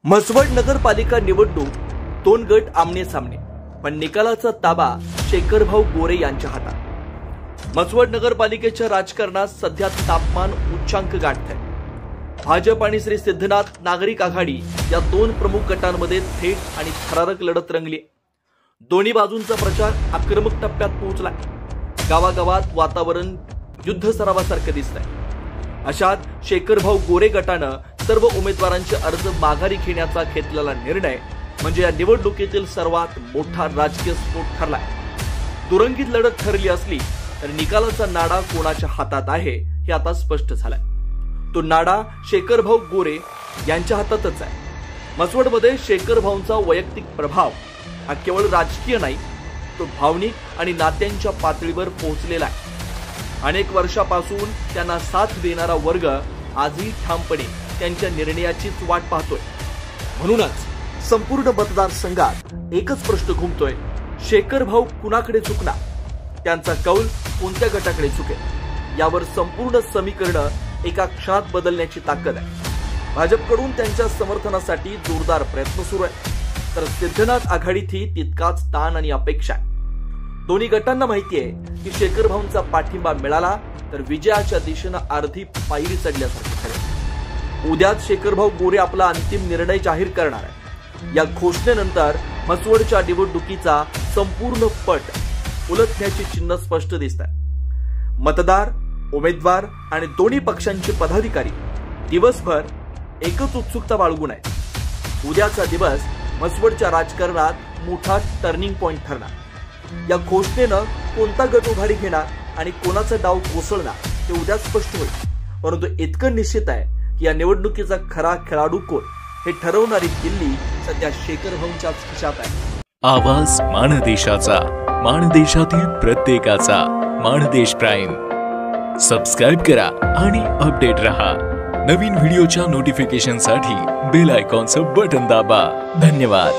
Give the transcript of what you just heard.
म्हसवड नगरपालिका निवडणूक दोन गट आमने सामने, पण निकालाचा ताबा शेखरभाऊ गोरे यांच्या हातात। म्हसवड नगरपालिकेच्या राजकारणात सध्या तापमान उच्चांक गाठत आहे। भाजप आणि श्री सिद्धनाथ नागरिक आघाडी या दोन प्रमुख गटांमध्ये थेट आणि थरारक लढत रंगली। दोन्ही बाजूंचा प्रचार आक्रमक टप्प्यात पोहोचलाय। गावागावात वातावरण युद्ध सरावासारखे दिसतंय। अशात शेखरभाऊ गोरे गटानं सर्व उमेदवारांचे अर्ज माघारी घेण्याचा घेतलेला निर्णय म्हणजे या निवडणुकीतील सर्वात मोठा राजकीय स्फोट ठरलाय। दुरंगीत लढत ठरली असली तर निकालाचा नाडा कोणाच्या हातात आहे हे आता स्पष्ट झालंय। तो नाडा शेखरभाऊ गोरे यांच्या हातातच आहे। म्हसवडमध्ये शेखरभाऊंचा वैयक्तिक प्रभाव हा केवळ राजकीय नाही, तो भावनिक आणि नात्यांच्या पातळीवर पोहोचलेला आहे। अनेक वर्षापासून त्यांना साथ देणारा वर्ग आजही ठामपणे त्यांच्या निर्णयाचीच वाट पाहतोय। म्हणूनच संपूर्ण मतदारसंघात एकच प्रश्न घुमतोय, शेखरभाऊ कुणाकडे झुकणार? त्यांचा कौल कोणत्या गटाकडे झुकेल? यावर संपूर्ण समीकरण एका क्षणात बदलण्याची ताकद आहे। भाजपकडून त्यांच्या समर्थनासाठी जोरदार प्रयत्न सुरू आहे, तर सिद्धनाथ आघाडीतही तितकाच ताण आणि अपेक्षा आहे। दोन्ही गटांना माहिती आहे की शेखरभाऊंचा पाठिंबा मिळाला तर विजयाच्या दिशेने अर्धी पायरी चढल्यासारखे ठरेल। उद्याच शेखरभाऊ गोरे आपला अंतिम निर्णय जाहीर करणार आहे। या घोषणेनंतर म्हसवडच्या निवडणुकीचा संपूर्ण पट उलटण्याची चिन्ह स्पष्ट दिसत आहे। मतदार, उमेदवार आणि दोन्ही पक्षांचे पदाधिकारी दिवसभर एकच उत्सुकता बाळगून आहेत। उद्याचा दिवस म्हसवडच्या राजकारणात मोठा टर्निंग पॉइंट ठरणार। या घोषणेनं कोणता गट उघाडी घेणार आणि कोणाचा डाव कोसळणार ते उद्या स्पष्ट होईल। परंतु इतकं निश्चित आहे की या निवडणुकीचा खरा खेळाडू कोण हे ठरवणारी किल्ली सध्या शेखरभाऊंच्याच खिशात आहे। आवाज माणदेशाचा, माणदेशातील प्रत्येकाचा, माणदेश प्राईम। सबस्क्राइब करा आणि अपडेट रहा। नवीन व्हिडिओच्या नोटिफिकेशनसाठी बेल आयकॉनचं बटन दाबा। धन्यवाद।